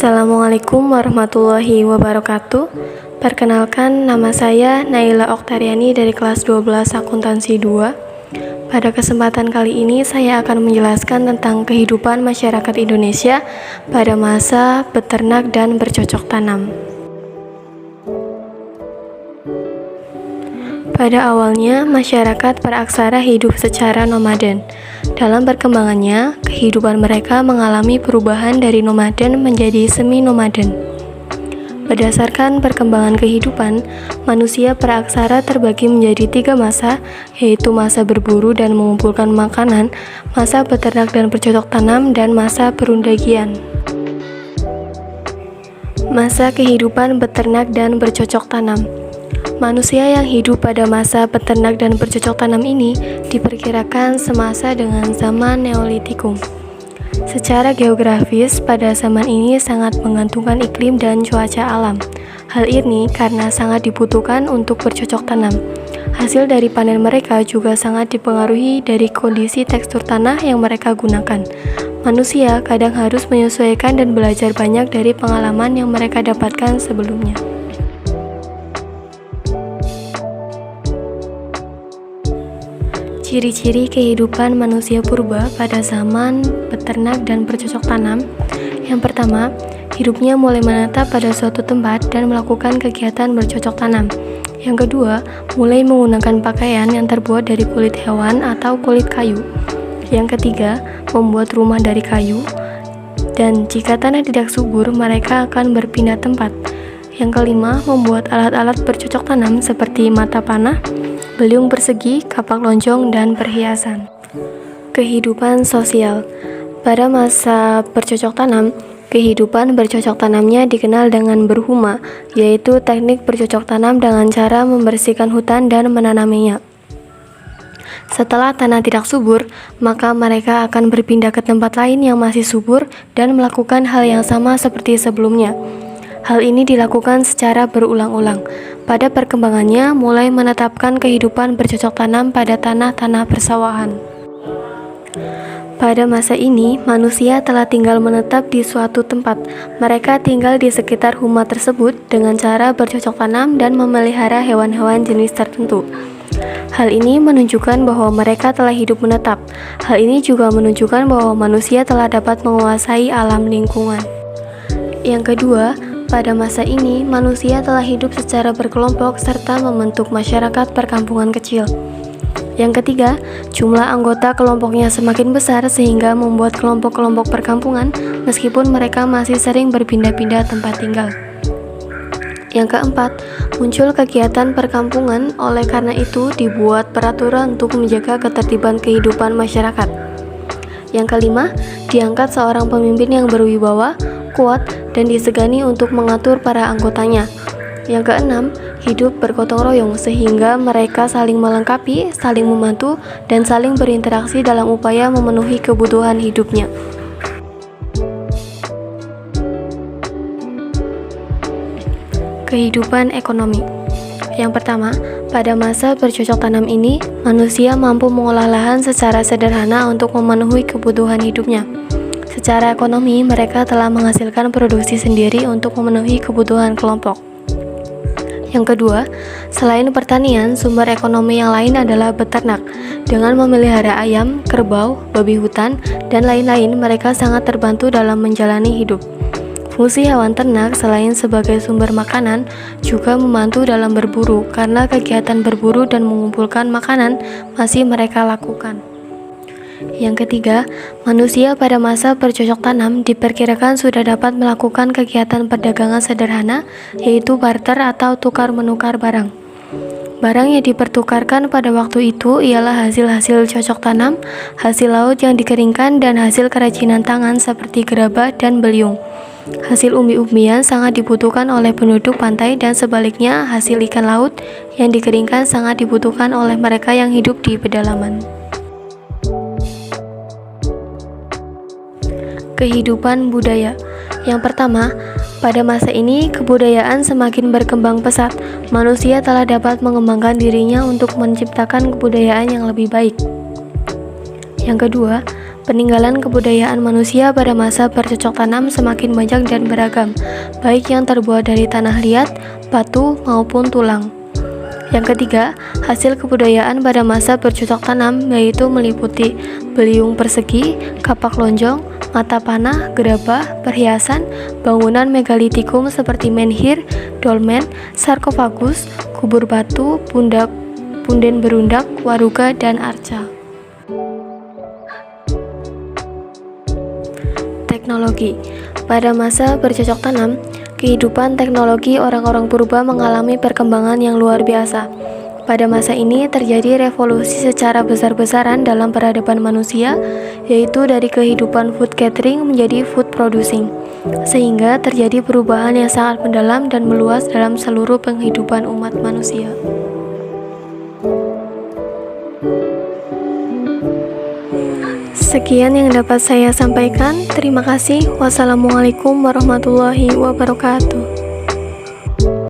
Assalamualaikum warahmatullahi wabarakatuh. Perkenalkan, nama saya Naila Oktariani dari kelas 12 Akuntansi 2. Pada kesempatan kali ini saya akan menjelaskan tentang kehidupan masyarakat Indonesia pada masa beternak dan bercocok tanam. Pada awalnya, masyarakat praksara hidup secara nomaden. Dalam perkembangannya, kehidupan mereka mengalami perubahan dari nomaden menjadi semi-nomaden. Berdasarkan perkembangan kehidupan, manusia praksara terbagi menjadi 3 masa, yaitu masa berburu dan mengumpulkan makanan, masa beternak dan bercocok tanam, dan masa perundagian. Masa kehidupan beternak dan bercocok tanam. Manusia yang hidup pada masa beternak dan bercocok tanam ini diperkirakan semasa dengan zaman Neolitikum. Secara geografis, pada zaman ini sangat menggantungkan iklim dan cuaca alam. Hal ini karena sangat dibutuhkan untuk bercocok tanam. Hasil dari panen mereka juga sangat dipengaruhi dari kondisi tekstur tanah yang mereka gunakan. Manusia kadang harus menyesuaikan dan belajar banyak dari pengalaman yang mereka dapatkan sebelumnya. Ciri-ciri kehidupan manusia purba pada zaman beternak dan bercocok tanam. Yang pertama, hidupnya mulai menetap pada suatu tempat dan melakukan kegiatan bercocok tanam. Yang kedua, mulai menggunakan pakaian yang terbuat dari kulit hewan atau kulit kayu. Yang ketiga, membuat rumah dari kayu. Dan jika tanah tidak subur, mereka akan berpindah tempat. Yang kelima, membuat alat-alat bercocok tanam seperti mata panah, beliung persegi, kapak lonjong, dan perhiasan. Kehidupan sosial. Pada masa bercocok tanam, kehidupan bercocok tanamnya dikenal dengan berhuma, yaitu teknik bercocok tanam dengan cara membersihkan hutan dan menanaminya. Setelah tanah tidak subur, maka mereka akan berpindah ke tempat lain yang masih subur dan melakukan hal yang sama seperti sebelumnya. Hal ini dilakukan secara berulang-ulang. Pada perkembangannya, mulai menetapkan kehidupan bercocok tanam pada tanah-tanah persawahan. Pada masa ini, manusia telah tinggal menetap di suatu tempat. Mereka tinggal di sekitar huma tersebut dengan cara bercocok tanam dan memelihara hewan-hewan jenis tertentu. Hal ini menunjukkan bahwa mereka telah hidup menetap. Hal ini juga menunjukkan bahwa manusia telah dapat menguasai alam lingkungan. Yang kedua, pada masa ini, manusia telah hidup secara berkelompok serta membentuk masyarakat perkampungan kecil. Yang ketiga, jumlah anggota kelompoknya semakin besar sehingga membuat kelompok-kelompok perkampungan meskipun mereka masih sering berpindah-pindah tempat tinggal. Yang keempat, muncul kegiatan perkampungan, oleh karena itu dibuat peraturan untuk menjaga ketertiban kehidupan masyarakat. Yang kelima, diangkat seorang pemimpin yang berwibawa, kuat, dan disegani untuk mengatur para anggotanya. Yang keenam, hidup bergotong royong sehingga mereka saling melengkapi, saling membantu, dan saling berinteraksi dalam upaya memenuhi kebutuhan hidupnya. Kehidupan ekonomi. Yang pertama, pada masa bercocok tanam ini, manusia mampu mengolah lahan secara sederhana untuk memenuhi kebutuhan hidupnya. Secara ekonomi, mereka telah menghasilkan produksi sendiri untuk memenuhi kebutuhan kelompok. Yang kedua, selain pertanian, sumber ekonomi yang lain adalah beternak. Dengan memelihara ayam, kerbau, babi hutan, dan lain-lain, mereka sangat terbantu dalam menjalani hidup. Fungsi hewan ternak selain sebagai sumber makanan, juga membantu dalam berburu, karena kegiatan berburu dan mengumpulkan makanan masih mereka lakukan. Yang ketiga, manusia pada masa bercocok tanam diperkirakan sudah dapat melakukan kegiatan perdagangan sederhana, yaitu barter atau tukar-menukar barang. Barang yang dipertukarkan pada waktu itu ialah hasil-hasil cocok tanam, hasil laut yang dikeringkan, dan hasil kerajinan tangan seperti gerabah dan beliung. Hasil umbi-umbian sangat dibutuhkan oleh penduduk pantai, dan sebaliknya hasil ikan laut yang dikeringkan sangat dibutuhkan oleh mereka yang hidup di pedalaman. Kehidupan budaya. Yang pertama, pada masa ini kebudayaan semakin berkembang pesat. Manusia telah dapat mengembangkan dirinya untuk menciptakan kebudayaan yang lebih baik. Yang kedua, Peninggalan kebudayaan manusia pada masa bercocok tanam semakin banyak dan beragam, baik yang terbuat dari tanah liat, batu, maupun tulang. Yang ketiga, hasil kebudayaan pada masa bercocok tanam yaitu meliputi beliung persegi, kapak lonjong, mata panah, gerabah, perhiasan, bangunan megalitikum seperti menhir, dolmen, sarkofagus, kubur batu, punden berundak, waruga, dan arca. Teknologi. Pada masa bercocok tanam, kehidupan teknologi orang-orang purba mengalami perkembangan yang luar biasa. Pada masa ini terjadi revolusi secara besar-besaran dalam peradaban manusia, yaitu dari kehidupan food catering menjadi food producing, sehingga terjadi perubahan yang sangat mendalam dan meluas dalam seluruh penghidupan umat manusia. Sekian yang dapat saya sampaikan. Terima kasih. Wassalamualaikum warahmatullahi wabarakatuh.